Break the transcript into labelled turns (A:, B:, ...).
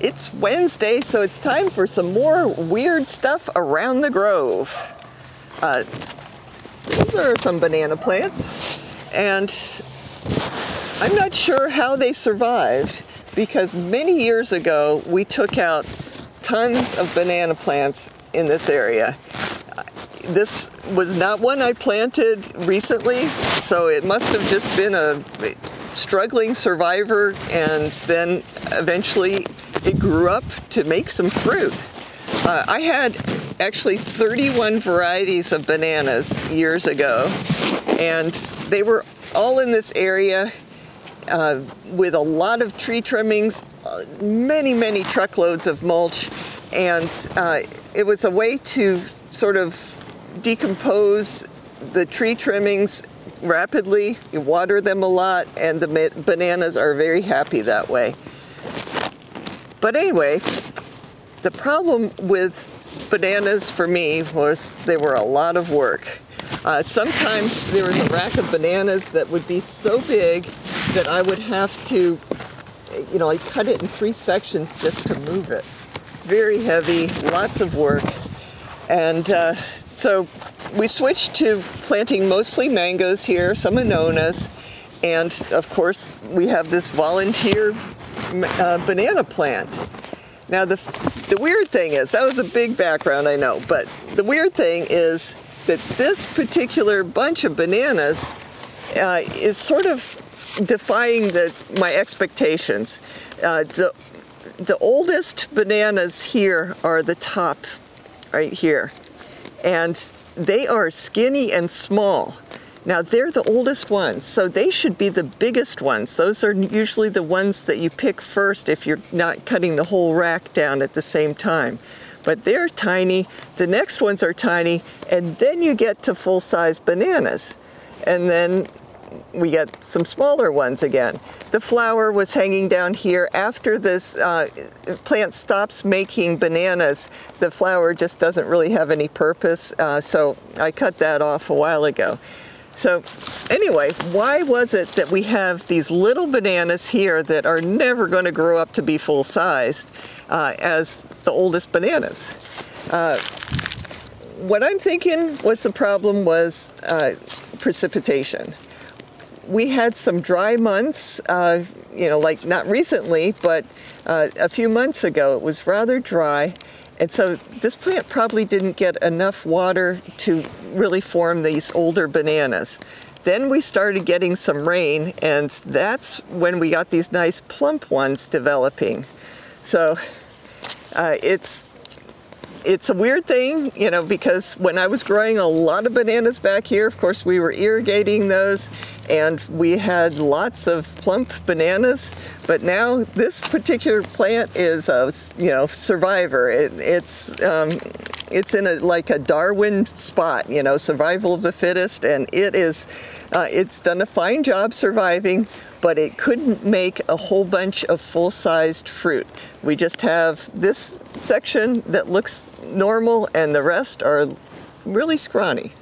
A: It's Wednesday, so it's time for some more weird stuff around the grove. These are some banana plants, and I'm not sure how they survived because many years ago we took out tons of banana plants in this area. This was not one I planted recently, so it must have just been a struggling survivor, and then eventually it grew up to make some fruit. I had actually 31 varieties of bananas years ago, and they were all in this area with a lot of tree trimmings, many truckloads of mulch, and it was a way to sort of decompose the tree trimmings rapidly. You water them a lot, and the bananas are very happy that way. But anyway, the problem with bananas for me was they were a lot of work. Sometimes there was a rack of bananas that would be so big that I would have to, like cut it in 3 sections just to move it. Very heavy, lots of work. And so we switched to planting mostly mangoes here, some annonas, and of course we have this volunteer banana plant. Now the weird thing is, that was a big background, I know, but the weird thing is that this particular bunch of bananas is sort of defying my expectations. The oldest bananas here are the top, right here, and they are skinny and small. Now they're the oldest ones, so they should be the biggest ones. Those are usually the ones that you pick first if you're not cutting the whole rack down at the same time. But they're tiny, the next ones are tiny, and then you get to full-size bananas. And then we get some smaller ones again. The flower was hanging down here. After this plant stops making bananas, the flower just doesn't really have any purpose, so I cut that off a while ago. So anyway, why was it that we have these little bananas here that are never going to grow up to be full-sized as the oldest bananas? What I'm thinking was the problem was precipitation. We had some dry months, like not recently, but a few months ago it was rather dry. And so this plant probably didn't get enough water to really form these older bananas. Then we started getting some rain, and that's when we got these nice plump ones developing. So it's a weird thing, because when I was growing a lot of bananas back here, of course we were irrigating those, and we had lots of plump bananas. But now this particular plant is a, survivor. It's in like a Darwin spot, survival of the fittest, and it's done a fine job surviving, but it couldn't make a whole bunch of full-sized fruit. We just have this section that looks normal, and the rest are really scrawny.